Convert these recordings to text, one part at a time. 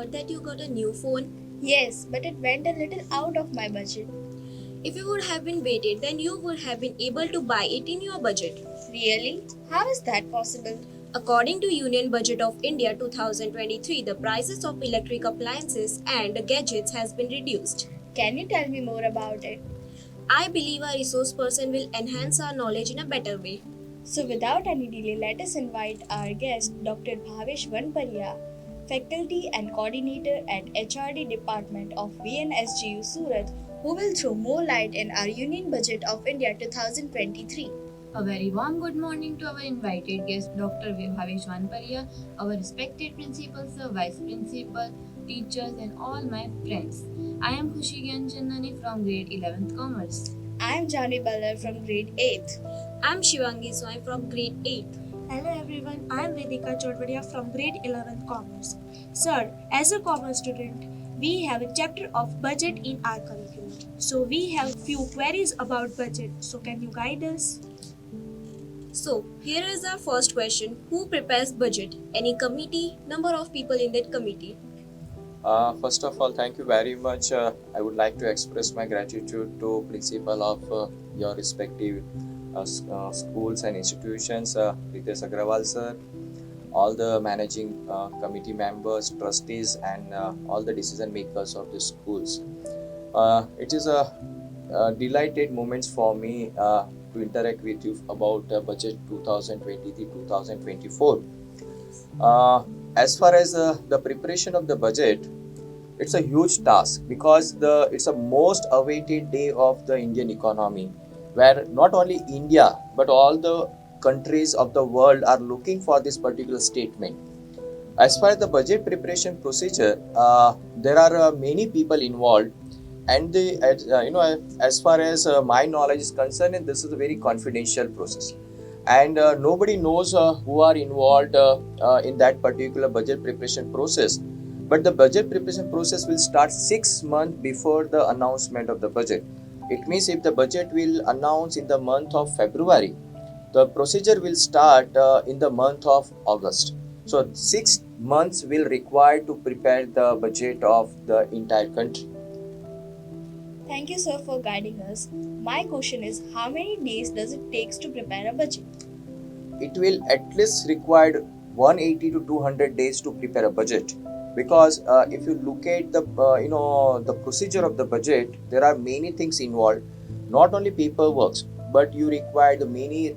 heard that you got a new phone. Yes, but it went a little out of my budget. If you would have been waited, then you would have been able to buy it in your budget. Really? How is that possible? According to Union Budget of India 2023, the prices of electric appliances and gadgets has been reduced. Can you tell me more about it? I believe our resource person will enhance our knowledge in a better way. So, without any delay, let us invite our guest, Dr. Bhavesh Vanpariya, faculty and coordinator at HRD Department of VNSGU Surat, who will throw more light in our Union Budget of India 2023. A very warm good morning to our invited guest, Dr. Bhavesh Vanpariya, our respected principal, sir, vice principal, teachers, and all my friends. I am Khushi Gyan Chandani from grade 11th Commerce. I am Jani Ballar from grade 8th. I am Shivangi Swai from grade 8th. Hello everyone, I am Vedika Chodvadia from grade 11th Commerce. Sir, as a commerce student, we have a chapter of budget in our curriculum. So we have few queries about budget. So can you guide us? So, here is our first question. Who prepares budget? Any committee? Number of people in that committee? First of all, thank you very much. I would like to express my gratitude to principal of your respective schools and institutions, Ritesh Agrawal sir, all the managing committee members, trustees, and all the decision makers of the schools. It is a delighted moment for me to interact with you about budget 2023-2024. As far as the preparation of the budget, it's a huge task because it's a most awaited day of the Indian economy, where not only India but all the countries of the world are looking for this particular statement. As far as the budget preparation procedure, there are many people involved, and as far as my knowledge is concerned, this is a very confidential process, and nobody knows who are involved in that particular budget preparation process. But the budget preparation process will start 6 months before the announcement of the budget. It means if the budget will announce in the month of February, the procedure will start in the month of August. So 6 months will require to prepare the budget of the entire country. Thank you, sir, for guiding us. My question is, how many days does it take to prepare a budget? It will at least require 180 to 200 days to prepare a budget, because if you look at the procedure of the budget, there are many things involved, not only paperwork, but you require the many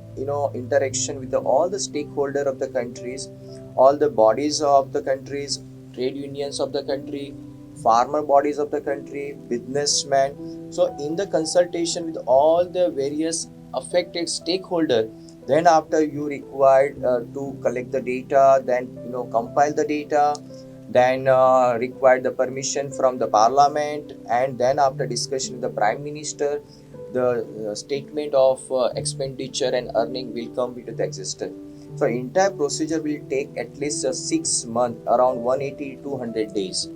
interaction with all the stakeholder of the countries, all the bodies of the countries, trade unions of the country, farmer bodies of the country, businessmen. So in the consultation with all the various affected stakeholder, then after you required to collect the data, then compile the data, then require the permission from the parliament, and then after discussion with the prime minister, the statement of expenditure and earning will come into the existence. So entire procedure will take at least 6 months, around 180 to 200 days.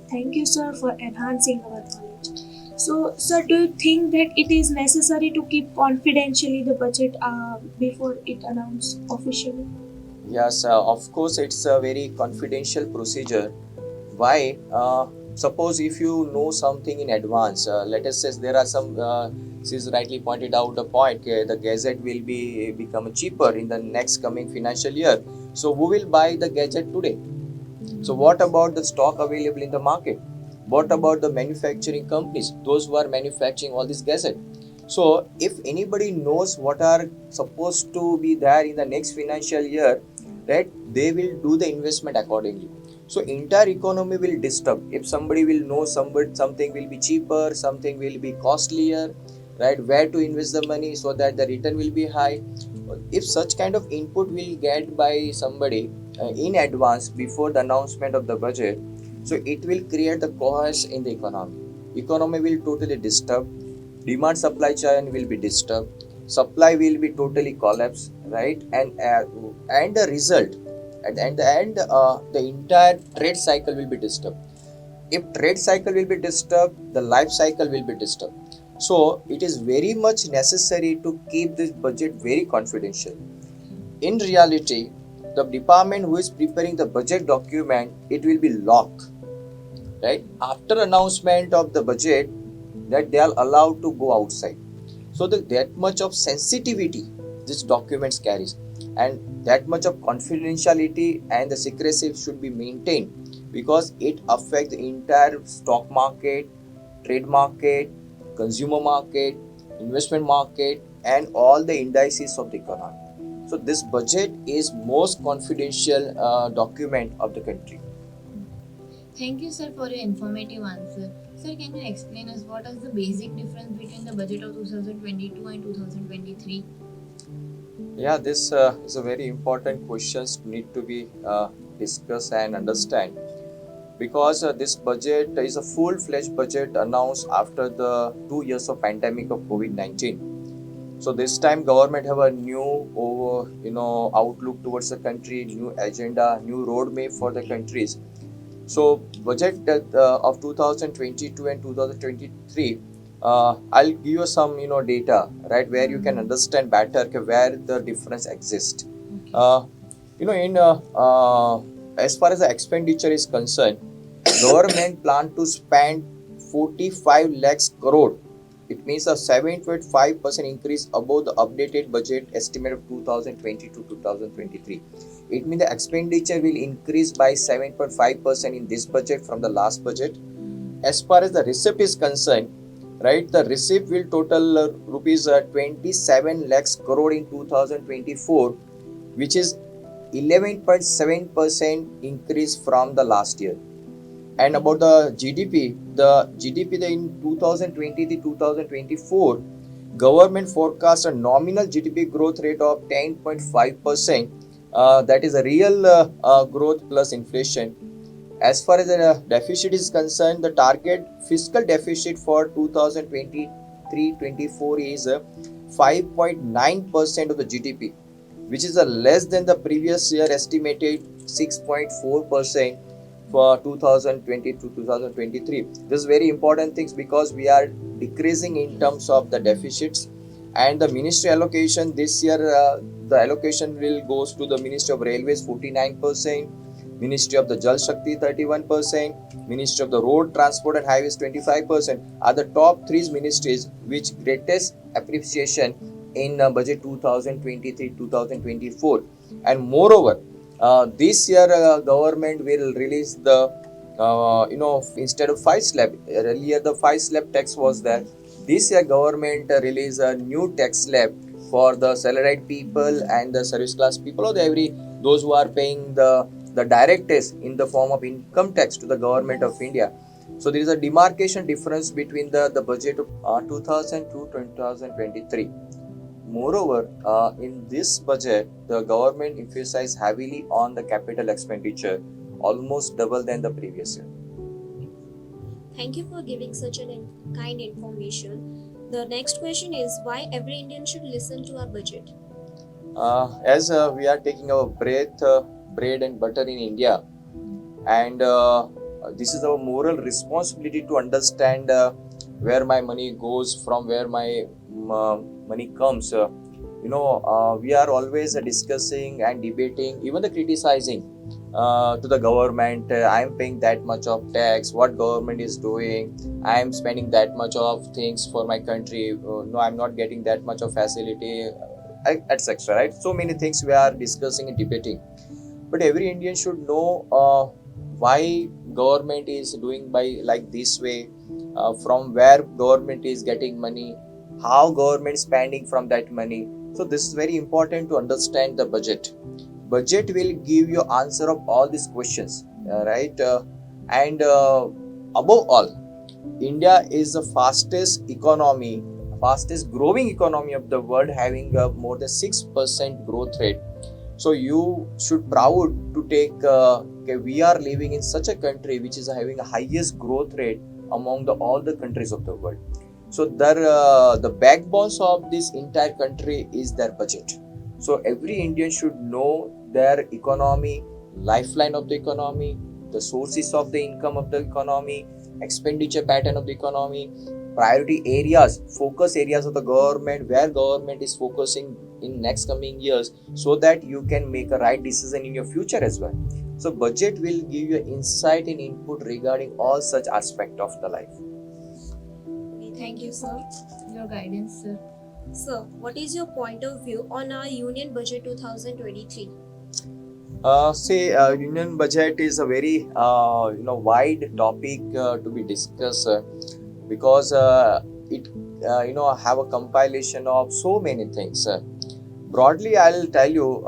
Thank you, sir, for enhancing our knowledge. So, sir, do you think that it is necessary to keep confidentially the budget before it announced officially? Yes, of course, it's a very confidential procedure. Why? Suppose if you know something in advance, let us say there are some, she's rightly pointed out the point, the gadget will become cheaper in the next coming financial year. So who will buy the gadget today? So what about the stock available in the market? What about the manufacturing companies, those who are manufacturing all these gadgets? So if anybody knows what are supposed to be there in the next financial year, right, they will do the investment accordingly. So entire economy will disturb. If somebody will know something will be cheaper, something will be costlier, right, where to invest the money so that the return will be high. If such kind of input will get by somebody in advance before the announcement of the budget, so it will create the chaos in the economy. Economy will totally disturb. Demand supply chain will be disturbed. Supply will be totally collapsed, right? And the result at the end, the entire trade cycle will be disturbed. If trade cycle will be disturbed, the life cycle will be disturbed. So it is very much necessary to keep this budget very confidential. In reality, the department who is preparing the budget document, it will be locked, right? After announcement of the budget, that they are allowed to go outside. So that much of sensitivity this documents carries, and that much of confidentiality and the secrecy should be maintained, because it affects the entire stock market, trade market, consumer market, investment market, and all the indices of the economy. So this budget is most confidential document of the country. Thank you, sir, for your informative answer. Sir, can you explain us what is the basic difference between the budget of 2022 and 2023? Yeah, this is a very important questions need to be discussed and understand, because this budget is a full-fledged budget announced after the 2 years of pandemic of COVID-19. So this time government have a new outlook towards the country, new agenda, new roadmap for the countries. So budget of 2022 and 2023, I'll give you some data, right, where you can understand better where the difference exists. Uh, in as far as the expenditure is concerned, government plan to spend 45 lakhs crore. It means a 7.5% increase above the updated budget estimate of 2020 to 2023. It means the expenditure will increase by 7.5% in this budget from the last budget. As far as the receipt is concerned, right, the receipt will total rupees 27 lakhs crore in 2024, which is 11.7% increase from the last year. And about the GDP in 2020 to 2024, government forecasts a nominal GDP growth rate of 10.5%. That is a real growth plus inflation. As far as the deficit is concerned, the target fiscal deficit for 2023-24 is 5.9% of the GDP, which is less than the previous year estimated 6.4% for 2020 to 2023. This is very important things, because we are decreasing in terms of the deficits. And the ministry allocation this year, the allocation will goes to the Ministry of Railways 49%, Ministry of the Jal Shakti 31%, Ministry of the Road Transport and Highways 25% are the top three ministries which greatest appreciation in budget 2023-2024. And moreover, this year government will release the instead of 5 slab, earlier the 5 slab tax was there. This year government release a new tax slab for the salaried people and the service class people, or those who are paying the direct tax in the form of income tax to the government of India. So there is a demarcation difference between the budget of 2000 to 2023. Moreover, in this budget, the government emphasized heavily on the capital expenditure, almost double than the previous year. Thank you for giving such an kind information. The next question is why every Indian should listen to our budget. As we are taking our bread and butter in India, and this is our moral responsibility to understand where my money goes, from where my money comes. We are always discussing and debating, even the criticizing to the government. I am paying that much of tax. What government is doing? I am spending that much of things for my country. No, I am not getting that much of facility, etc. Right? So many things we are discussing and debating. But every Indian should know why government is doing by like this way, from where government is getting money, how government spending from that money. So this is very important to understand the budget. Budget will give you answer of all these questions, right? And above all, India is the fastest growing economy of the world, having more than 6% growth rate. So you should proud to take. We are living in such a country which is having a highest growth rate among all the countries of the world. So the backbones of this entire country is their budget. So every Indian should know their economy, lifeline of the economy, the sources of the income of the economy, expenditure pattern of the economy, priority areas, focus areas of the government, where government is focusing in next coming years, so that you can make a right decision in your future as well. So budget will give you insight and input regarding all such aspect of the life. Thank you, sir. Your guidance, sir. Sir, what is your point of view on our Union Budget 2023? Union budget is a very wide topic to be discussed, because it have a compilation of so many things. Broadly, I'll tell you,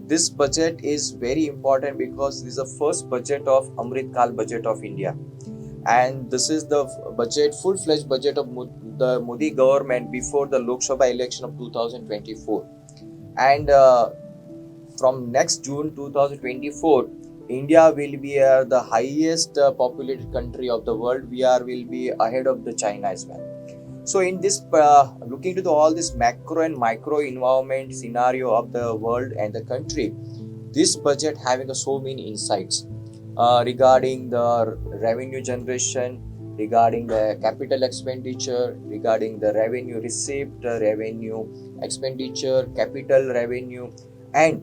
this budget is very important because this is the first budget of Amrit Kal budget of India, and this is the budget, full-fledged budget of the Modi government before the Lok Sabha election of 2024, and from next June 2024, India will be the highest populated country of the world. Will be ahead of the China as well. So in this, looking to all this macro and micro environment scenario of the world and the country, this budget having so many insights regarding the revenue generation, regarding the capital expenditure, regarding the revenue receipt, revenue expenditure, capital revenue, and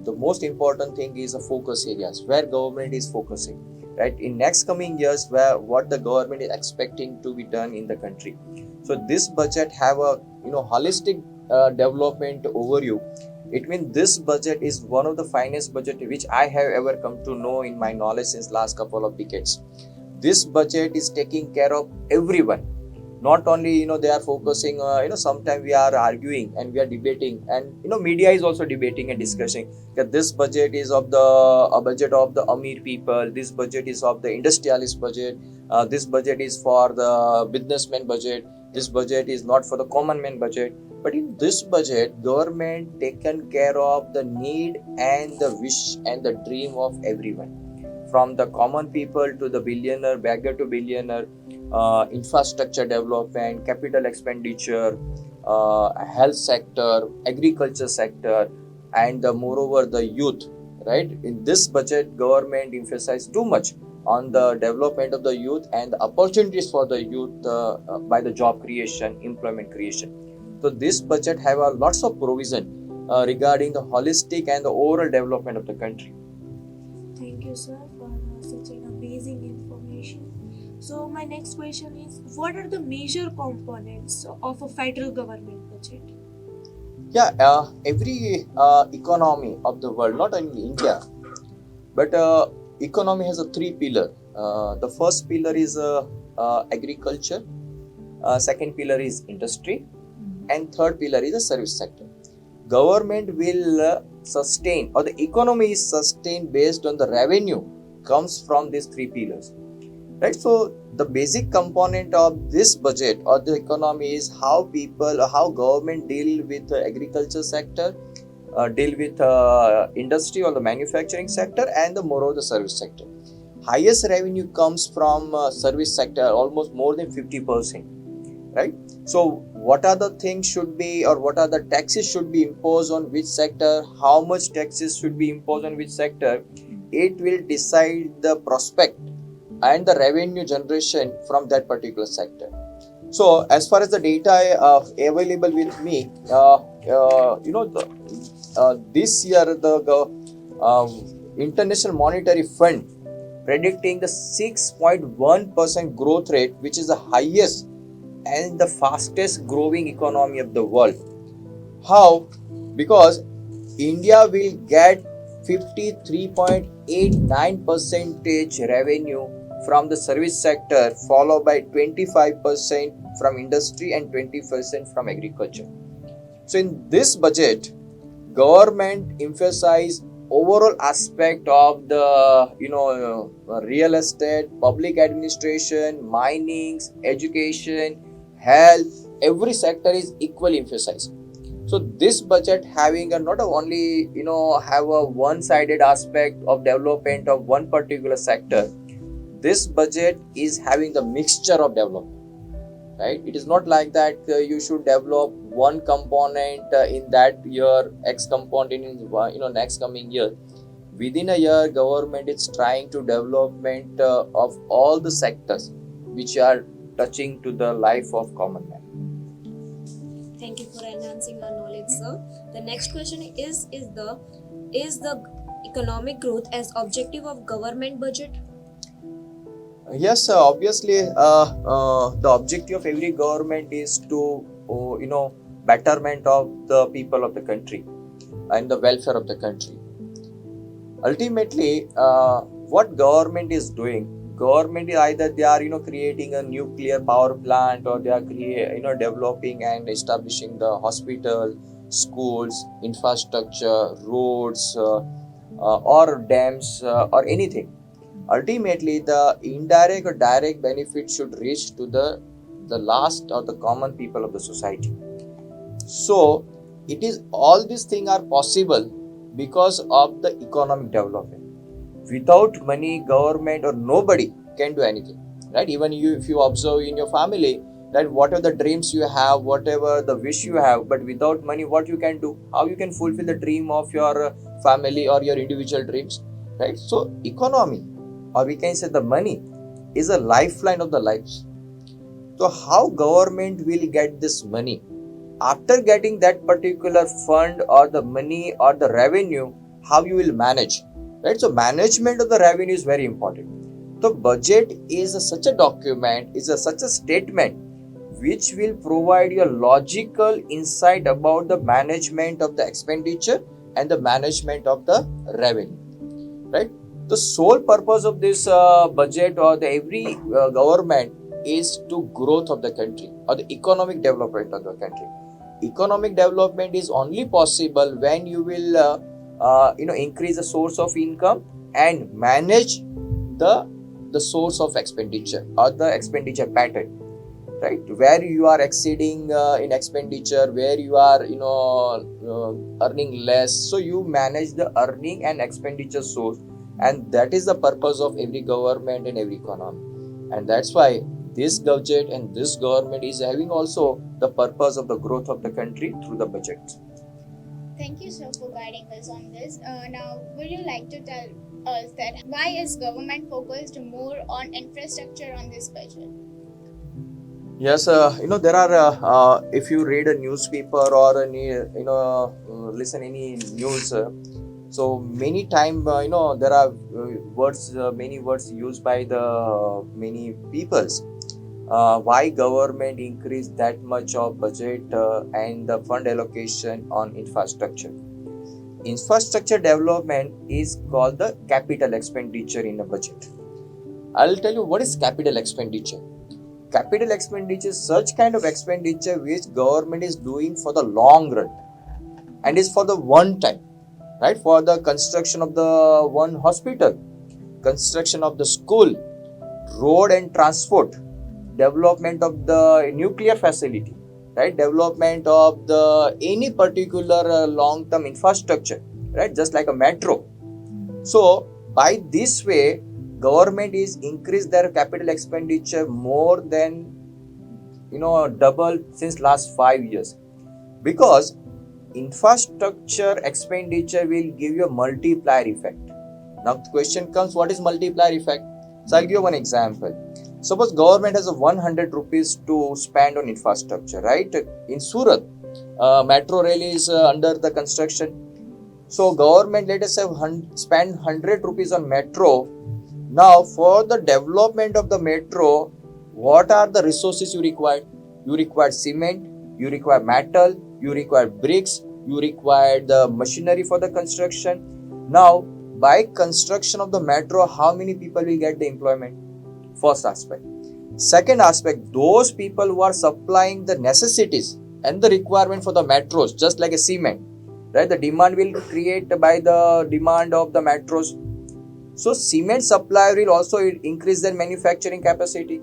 the most important thing is the focus areas where government is focusing, right, in next coming years, where what the government is expecting to be done in the country. So this budget have a holistic development overview. It means this budget is one of the finest budget which I have ever come to know in my knowledge since last couple of decades. This budget is taking care of everyone. Not only they are focusing, sometimes we are arguing and we are debating, and media is also debating and discussing that this budget is of the a budget of the Amir people, this budget is of the industrialist budget, this budget is for the businessman budget, this budget is not for the common man budget. But in this budget, government taken care of the need and the wish and the dream of everyone, from the common people to the billionaire, beggar to billionaire, infrastructure development, capital expenditure, health sector, agriculture sector, and moreover the youth, right? In this budget, government emphasized too much on the development of the youth and the opportunities for the youth by the job creation, employment creation. So this budget have lots of provision regarding the holistic and the overall development of the country. Thank you, sir, for such an amazing information. So, my next question is, what are the major components of a federal government budget? Yeah, every economy of the world, not only India, but economy has a three pillar. The first pillar is agriculture, second pillar is industry, and third pillar is the service sector. Government will sustain, or the economy is sustained based on the revenue comes from these three pillars, right? So the basic component of this budget or the economy is how government deal with the agriculture sector, deal with industry or the manufacturing sector, and the moreover the service sector. Highest revenue comes from service sector, almost more than 50%, right? So what are the things should be, or what are the taxes should be imposed on which sector, how much taxes should be imposed on which sector, it will decide the prospect and the revenue generation from that particular sector. So as far as the data available with me, this year the International Monetary Fund predicting the 6.1% growth rate, which is the highest and the fastest growing economy of the world. How? Because India will get 53.89% revenue from the service sector, followed by 25% from industry and 20% from agriculture. So in this budget, government emphasized overall aspect of the real estate, public administration, minings, education, health. Every sector is equally emphasized. So this budget having not only have a one-sided aspect of development of one particular sector. This budget is having the mixture of development, right? It is not like that you should develop one component in that year, X component in next coming year. Within a year, government is trying to development of all the sectors which are touching to the life of common man. Thank you for enhancing our knowledge, sir. The next question is the economic growth as objective of government budget? Yes, obviously, the objective of every government is to, betterment of the people of the country and the welfare of the country. Ultimately, what government is doing, government is either they are, creating a nuclear power plant, or they are developing and establishing the hospital, schools, infrastructure, roads, or dams, or anything. Ultimately, the indirect or direct benefit should reach to the last or the common people of the society. So, it is all these things are possible because of the economic development. Without money, government or nobody can do anything, right? Even you, if you observe in your family, that whatever the dreams you have, whatever the wish you have, but without money, what you can do? How you can fulfill the dream of your family or your individual dreams, right? So, economy, or we can say the money, is a lifeline of the lives. So how government will get this money? After getting that particular fund or the money or the revenue, how you will manage, right? So management of the revenue is very important. So budget is such a document, is such a statement which will provide you a logical insight about the management of the expenditure and the management of the revenue, right? The sole purpose of this budget or the every government is to growth of the country or the economic development of the country. Economic development is only possible when you will increase the source of income and manage the source of expenditure or the expenditure pattern, right? Where you are exceeding in expenditure, where you are earning less, so you manage the earning and expenditure source, and that is the purpose of every government and every economy. And that's why this budget and this government is having also the purpose of the growth of the country through the budget. Thank you, sir, for guiding us on this. Now, would you like to tell us that why is government focused more on infrastructure on this budget? Yes, there are if you read a newspaper or any listen any news, so many time there are many words used by the many peoples. Why government increase that much of budget and the fund allocation on infrastructure? Infrastructure development is called the capital expenditure in a budget. I'll tell you what is capital expenditure. Capital expenditure is such kind of expenditure which government is doing for the long run and is for the one time, right? For the construction of the one hospital, construction of the school, road and transport, development of the nuclear facility, right? Development of the any particular long term infrastructure, right? Just like a metro. So by this way, government is increased their capital expenditure more than double since last 5 years, because infrastructure expenditure will give you a multiplier effect. Now the question comes, what is multiplier effect? So I'll give you one example. Suppose government has a 100 rupees to spend on infrastructure, right? In Surat, metro rail is under the construction. So government, let us say, spend 100 rupees on metro. Now, for the development of the metro, what are the resources you require? You require cement, you require metal, you require bricks, you require the machinery for the construction. Now, by construction of the metro, how many people will get the employment? First aspect. Second aspect, those people who are supplying the necessities and the requirement for the metros, just like a cement, right? The demand will create by the demand of the metros. So cement supplier will also increase their manufacturing capacity.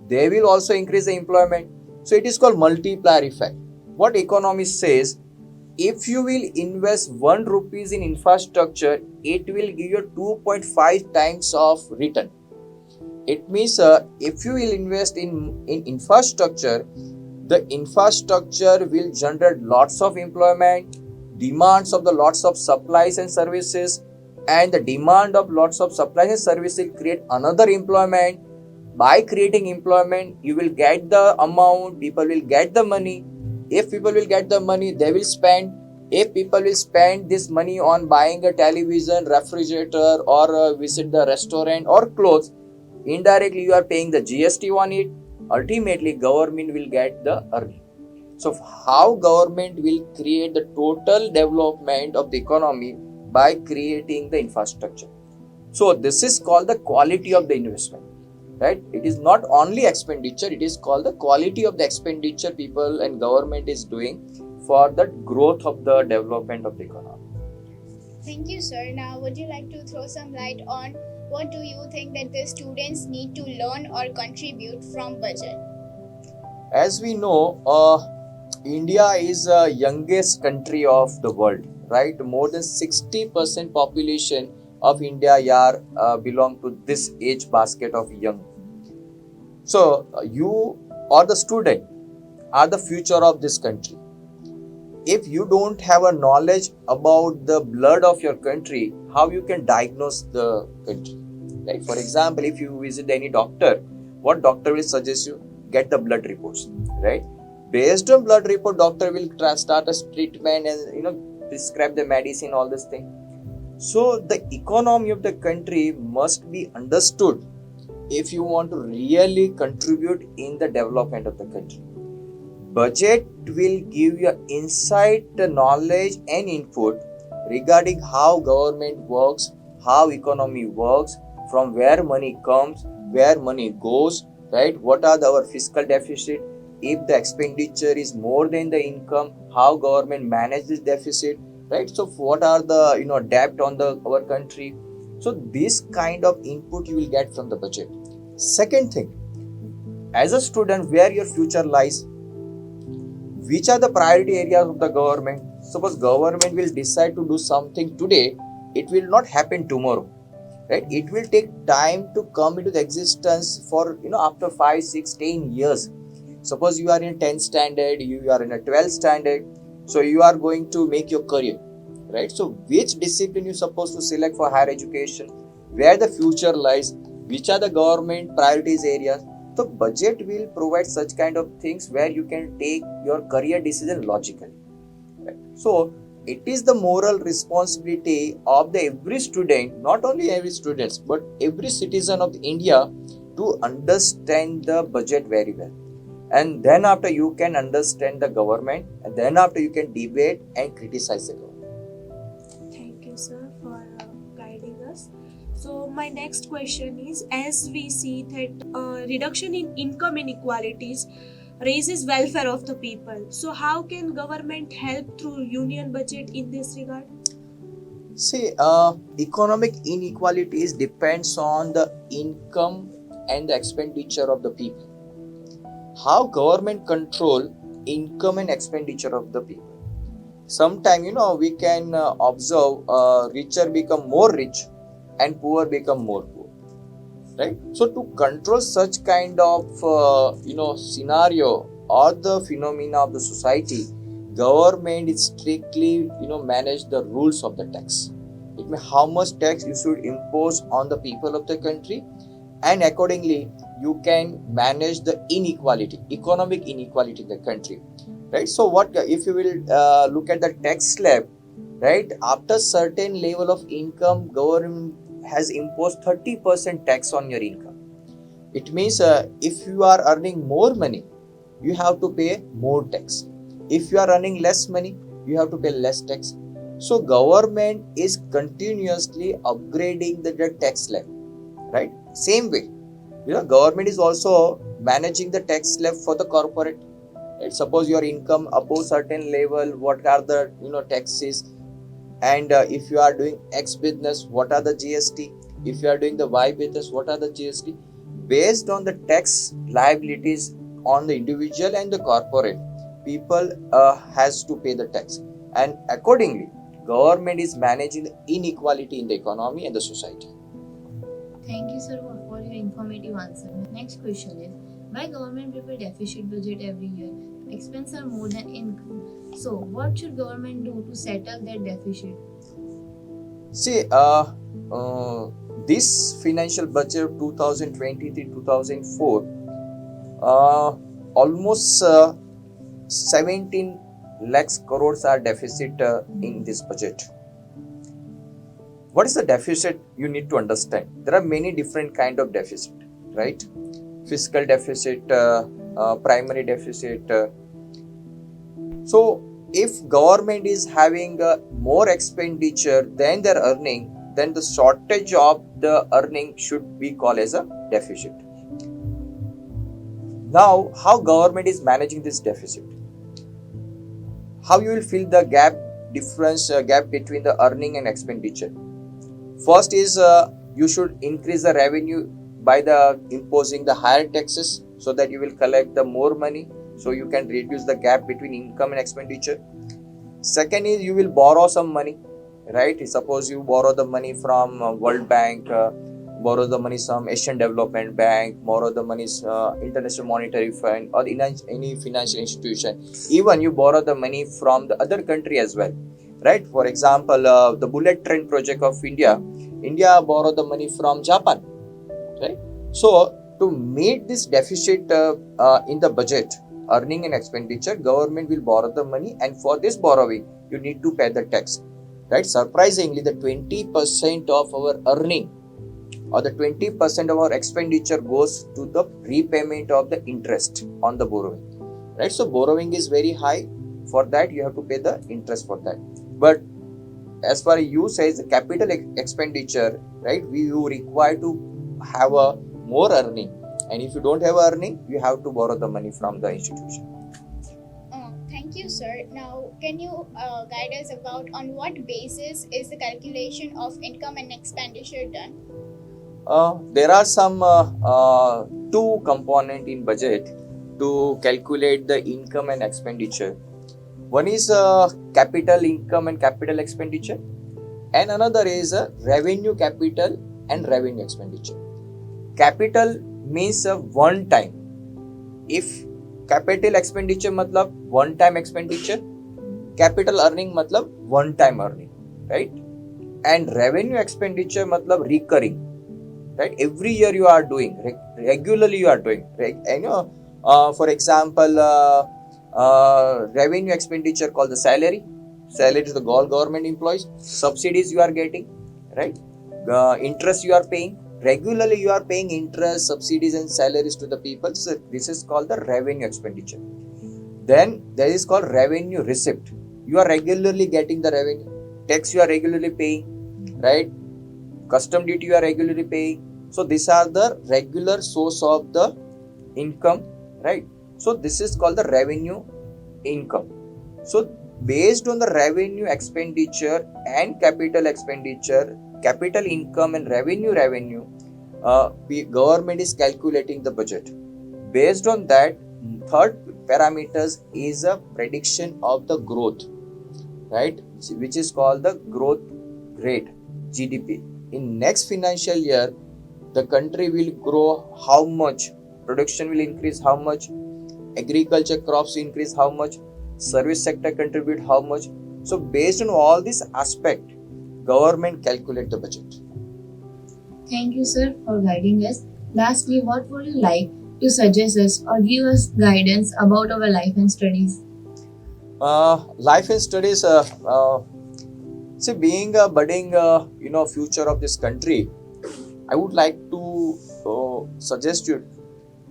They will also increase the employment. So it is called multiplier effect. What economist says, if you will invest 1 rupees in infrastructure, it will give you 2.5 times of return. It means if you will invest in infrastructure, the infrastructure will generate lots of employment, demands of the lots of supplies and services, and the demand of lots of supplies and services will create another employment. By creating employment, you will get the amount, people will get the money. If people will get the money, they will spend. If people will spend this money on buying a television, refrigerator, or visit the restaurant or clothes, indirectly you are paying the GST on it. Ultimately, government will get the earning. So how government will create the total development of the economy by creating the infrastructure. So this is called the quality of the investment, right? It is not only expenditure, it is called the quality of the expenditure people and government is doing for the growth of the development of the economy. Thank you, sir. Now, would you like to throw some light on what do you think that the students need to learn or contribute from budget? As we know, India is the youngest country of the world, right? More than 60% population of India are belong to this age basket of young. So you or the student are the future of this country. If you don't have a knowledge about the blood of your country, how you can diagnose the country? Like for example, if you visit any doctor, what doctor will suggest you? Get the blood reports, right? Based on blood report, doctor will start a treatment and prescribe the medicine, all this thing. So the economy of the country must be understood if you want to really contribute in the development of the country. Budget will give you insight, knowledge and input regarding how government works, how economy works, from where money comes, where money goes, right? What are our fiscal deficit? If the expenditure is more than the income, how government manages deficit, right? So what are the debt on our country? So this kind of input you will get from the budget. Second thing, as a student, where your future lies, which are the priority areas of the government? Suppose government will decide to do something today, it will not happen tomorrow, right? It will take time to come into the existence for after 5, 6, 10 years. Suppose you are in 10th standard, you are in a 12th standard, so you are going to make your career, right? So which discipline you supposed to select for higher education, where the future lies, which are the government priorities areas. So budget will provide such kind of things where you can take your career decision logically, right? So it is the moral responsibility of the every student, not only every students, but every citizen of India to understand the budget very well. And then after you can understand the government, and then after you can debate and criticize the government. Thank you, sir, for guiding us. So my next question is, as we see that reduction in income inequalities raises welfare of the people. So how can government help through union budget in this regard? See, economic inequalities depends on the income and the expenditure of the people. How government control income and expenditure of the people. Sometimes we can observe richer become more rich and poor become more poor, right? So to control such kind of scenario or the phenomena of the society, government is strictly manage the rules of the tax. It means how much tax you should impose on the people of the country, and accordingly you can manage the economic inequality in the country, right? So what if you will look at the tax slab, right? After certain level of income, government has imposed 30% tax on your income. It means if you are earning more money, you have to pay more tax. If you are earning less money, you have to pay less tax. So government is continuously upgrading the tax slab, right? Same way, government is also managing the tax slab for the corporate. Right? Suppose your income above certain level, what are the taxes? And if you are doing X business, what are the GST? If you are doing the Y business, what are the GST? Based on the tax liabilities on the individual and the corporate, people has to pay the tax, and accordingly government is managing the inequality in the economy and the society. Thank you, sir, for your informative answer. Next question is, why government prepare deficit budget every year? Expenses are more than income. So, what should government do to settle that deficit? See, this financial budget 2023-2004, almost 17 lakhs crores are deficit in this budget. What is the deficit? You need to understand. There are many different kind of deficit, right? Fiscal deficit, primary deficit. So if government is having more expenditure than their earning, then the shortage of the earning should be called as a deficit. Now, how government is managing this deficit? How you will fill the gap between the earning and expenditure? First is you should increase the revenue by the imposing the higher taxes so that you will collect the more money, so you can reduce the gap between income and expenditure. Second is you will borrow some money, right? Suppose you borrow the money from World Bank, borrow the money from Asian Development Bank, borrow the money International Monetary Fund or any financial institution. Even you borrow the money from the other country as well, right? For example, the bullet train project of India borrowed the money from Japan, right? So to meet this deficit in the budget, earning and expenditure, government will borrow the money, and for this borrowing you need to pay the tax, right? Surprisingly, the 20% of our earning or the 20% of our expenditure goes to the repayment of the interest on the borrowing, right? So borrowing is very high. For that you have to pay the interest for that. But as far as you say, the capital expenditure, right, you require to have a more earning, and if you don't have earning, you have to borrow the money from the institution. Thank you, sir. Now, can you guide us about on what basis is the calculation of income and expenditure done? There are some two component in budget to calculate the income and expenditure. One is capital income and capital expenditure, and another is revenue capital and revenue expenditure. Capital means one time. If capital expenditure matlab one time expenditure, capital earning matlab one time earning, right? And revenue expenditure matlab recurring, right? Every year you are doing, regularly you are doing, right? And for example, revenue expenditure called the salary to the government employees, subsidies you are getting, right? Interest you are paying, regularly you are paying interest, subsidies and salaries to the people. So this is called the revenue expenditure. Then there is called revenue receipt. You are regularly getting the revenue. Tax you are regularly paying, right? Custom duty you are regularly paying. So these are the regular source of the income, right? So this is called the revenue income. So based on the revenue expenditure and capital expenditure, capital income and revenue, government is calculating the budget. Based on that, third parameters is a prediction of the growth, right? Which is called the growth rate, GDP. In next financial year, the country will grow how much, production will increase how much, agriculture crops increase how much, service sector contribute how much. So based on all this aspect, government calculate the budget. Thank you, sir, for guiding us. Lastly, what would you like to suggest us or give us guidance about our life and studies? Life and studies, see, being a budding, future of this country, I would like to suggest you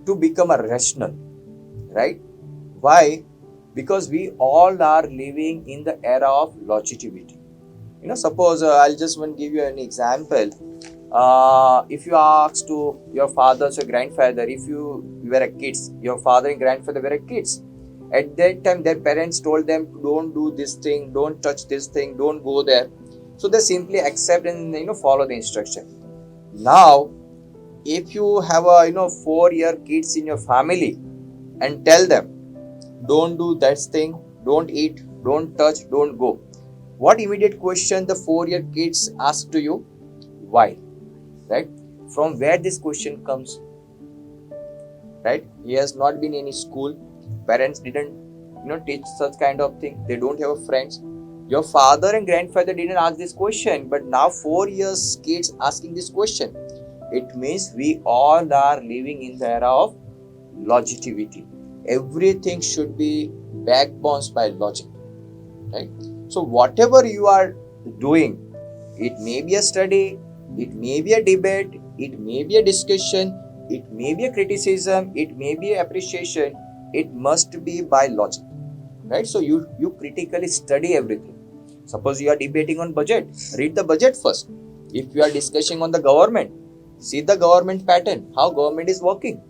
to become a rational, right? Why? Because we all are living in the era of longevity. Suppose I'll just give you an example. If you ask to your father or grandfather, if you were a kids, your father and grandfather were kids. At that time, their parents told them, don't do this thing, don't touch this thing, don't go there. So they simply accept and follow the instruction. Now, if you have a 4-year kids in your family and tell them, don't do that thing, don't eat, don't touch, don't go. What immediate question the 4-year kids ask to you? Why? Right? From where this question comes? Right? He has not been in any school. Parents didn't teach such kind of thing. They don't have friends. Your father and grandfather didn't ask this question, but now 4 years kids asking this question. It means we all are living in the era of longevity. everything should be backbones by logic, right? So whatever you are doing, it may be a study, it may be a debate, it may be a discussion, it may be a criticism, it may be appreciation, it must be by logic, right? So you critically study everything. Suppose you are debating on budget, read the budget first. If you are discussing on the government, see the government pattern, how government is working,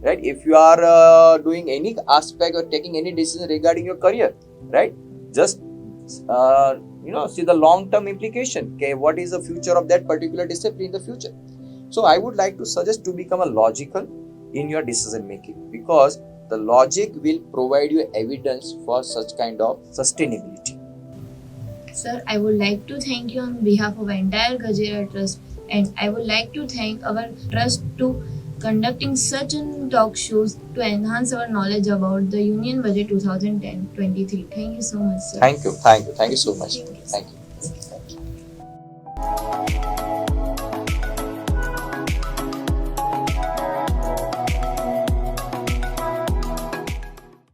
right? If you are doing any aspect or taking any decision regarding your career, right, just see the long term implication. Okay, what is the future of that particular discipline in the future? So I would like to suggest to become a logical in your decision making, because the logic will provide you evidence for such kind of sustainability. Sir, I would like to thank you on behalf of entire Gajera Trust, and I would like to thank our trust to conducting such an talk shows to enhance our knowledge about the Union Budget 2010-23. Thank you so much, sir. Thank you so much. Thank you. Thank you.